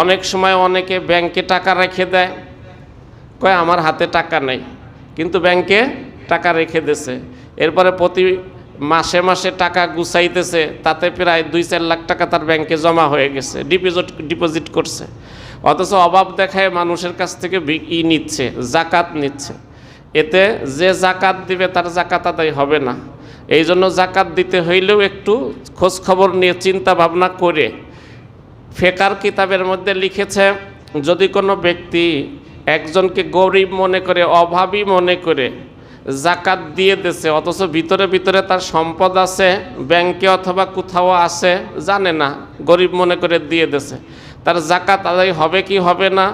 অনেক সময় অনেকে ব্যাংকে টাকা রেখে দেয়, কয় আমার হাতে টাকা নেই, কিন্তু ব্যাংকে টাকা রেখে দিয়েছে। এরপরে প্রতি মাসে মাসে টাকা গুছাইতেছে, তাতে প্রায় 2-4 লাখ টাকা তার ব্যাংকে জমা হয়ে গেছে, ডিপোজিট করছে। অথচ অভাব দেখায় মানুষের কাছ থেকে নিচ্ছে, জাকাত নিচ্ছে। এতে যে জাকাত দিবে তার জাকাত আদায় হবে না। এই জন্য জাকাত দিতে হইলেও একটু খোঁজ খবর নিয়ে চিন্তা ভাবনা করে, ফিকহ কিতাবের মধ্যে লিখেছে, যদি কোনো ব্যক্তি একজনকে গরিব মনে করে, অভাবী মনে করে জাকাত দিয়ে দিয়েছে, অথচ ভিতরে ভিতরে তার সম্পদ আছে, ব্যাংকে অথবা কোথাও আছে, জানে না, গরিব মনে করে দিয়ে দিয়েছে, তার জাকাত আদায় হবে কি হবে না?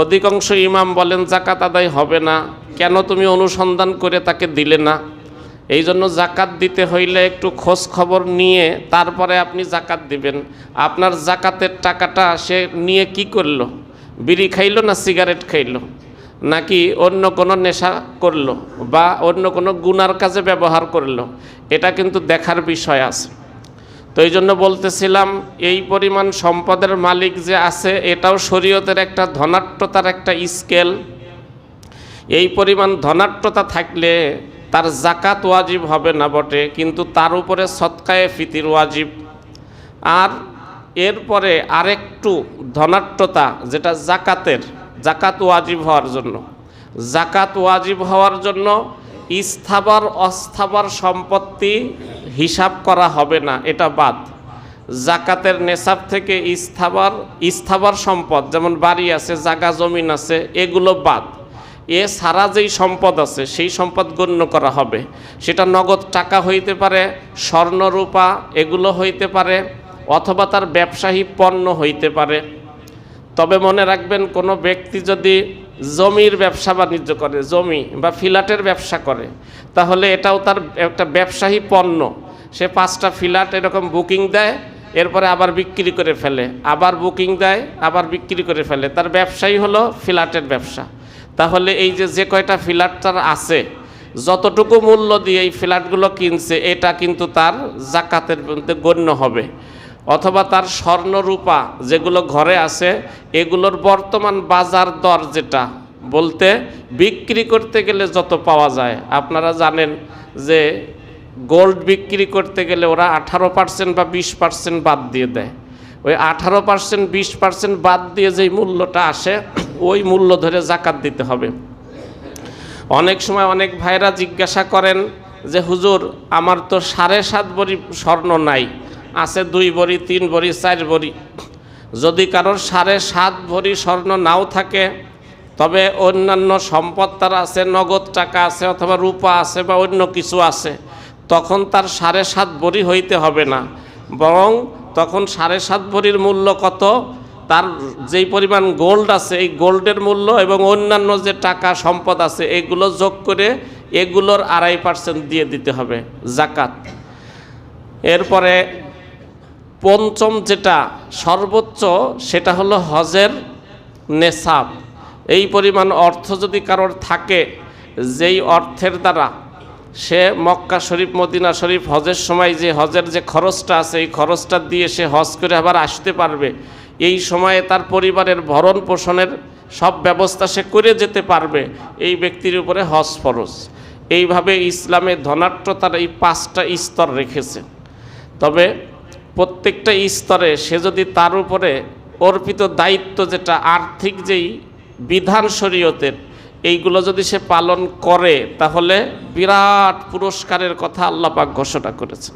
অধিকাংশ ইমাম বলেন জাকাত আদায় হবে না। কেন? তুমি অনুসন্ধান করে তাকে দিলে না। এই জন্য জাকাত দিতে হইলে একটু খোঁজ খবর নিয়ে তারপরে আপনি জাকাত দিবেন। আপনার জাকাতের টাকাটা সে নিয়ে কি করলো? বিড়ি খাইলো না সিগারেট খাইলো, নাকি অন্য কোনো নেশা করলো, বা অন্য কোনো গুনার কাজে ব্যবহার করলো? এটা কিন্তু দেখার বিষয় আছে। তো এই জন্য বলতেছিলাম, এই পরিমাণ সম্পদের মালিক যে আছে, এটাও শরীয়তের একটা ধনাঢ্যতার একটা স্কেল। এই পরিমাণ ধনাঢ্যতা থাকলে তার জাকাত ওয়াজিব হবে না বটে, কিন্তু তার উপরে সদকায়ে ফিতির ওয়াজিব। আর এরপরে আরেকটু ধনাঢ্যতা, যেটা জাকাত ওয়াজিব হওয়ার জন্য, জাকাত ওয়াজিব হওয়ার জন্য স্থাবর অস্থাবর সম্পত্তি হিসাব করা হবে না, এটা বাদ। জাকাতের নেসাব থেকে স্থাবর সম্পদ, যেমন বাড়ি আছে, জায়গা জমিন আছে, এগুলো বাদ। এ সারা যেই সম্পদ আছে সেই সম্পদ গণ্য করা হবে। সেটা নগদ টাকা হইতে পারে, স্বর্ণ রূপা এগুলো হইতে পারে, অথবা তার ব্যবসায়ী পণ্য হইতে পারে। তবে মনে রাখবেন, কোনো ব্যক্তি যদি জমির ব্যবসা বাণিজ্য করে, জমি বা ফ্ল্যাটের ব্যবসা করে, তাহলে এটাও তার একটা ব্যবসায়ী পণ্য। সে 5টা ফ্ল্যাট এরকম বুকিং দেয়, এরপরে আবার বিক্রি করে ফেলে, আবার বুকিং দেয়, আবার বিক্রি করে ফেলে, তার ব্যবসায়ী হলো ফ্ল্যাটের ব্যবসা। তাহলে এই যে কয়টা ফ্ল্যাট তার আছে, যতটুকু মূল্য দিয়ে এই ফ্ল্যাটগুলো কিনছে, এটা কিন্তু তার জাকাতের মধ্যে গণ্য হবে। অথবা তার স্বর্ণ রূপা যেগুলো ঘরে আছে, এগুলোর বর্তমান বাজার দর, যেটা বলতে বিক্রি করতে গেলে যত পাওয়া যায়। আপনারা জানেন যে গোল্ড বিক্রি করতে গেলে ওরা 18% বা 20% বাদ দিয়ে দেয়। ওই 18% 20% বাদ দিয়ে যেই মূল্যটা আসে, ওই মূল্য ধরে জাকাত দিতে হবে। অনেক সময় অনেক ভাইরা জিজ্ঞাসা করেন যে, হুজুর আমার তো 7.5 ভরি স্বর্ণ নাই, আছে 2 ভরি 3 ভরি 4 ভরি। যদি কারোর 7.5 ভরি স্বর্ণ নাও থাকে, তবে অন্যান্য সম্পদ তার আছে, নগদ টাকা আছে, অথবা রূপা আছে, বা অন্য কিছু আছে, তখন তার 7.5 ভরি হইতে হবে না, বরং তখন 7.5 ভরির মূল্য কত? তার যেই পরিমাণ গোল্ড আছে, এই গোল্ডের মূল্য এবং অন্যান্য যে টাকা সম্পদ আছে, এগুলো যোগ করে এগুলোর 2.5% দিয়ে দিতে হবে জাকাত। এরপরে পঞ্চম যেটা সর্বোচ্চ, সেটা হলো হজের নেসাব। এই পরিমাণ অর্থ যদি কারোর থাকে, যেই অর্থের দ্বারা সে মক্কা শরীফ মদিনা শরীফ হজের সময় যে হজের যে খরচটা আছে, এই খরচটা দিয়ে সে হজ করে আবার আসতে পারবে, এই সময়ে তার পরিবারের ভরণ পোষণের সব ব্যবস্থা সে করে যেতে পারবে, এই ব্যক্তির উপরে হজ ফরজ। এইভাবে ইসলামে ধনাঢ্যতার এই 5টা স্তর রেখেছে। তবে প্রত্যেকটা স্তরে সে যদি তার উপরে অর্পিত দায়িত্ব, যেটা আর্থিক যেই বিধান শরীয়তের, এইগুলো যদি সে পালন করে, তাহলে বিরাট পুরস্কারের কথা আল্লাহ পাক ঘোষণা করেছেন।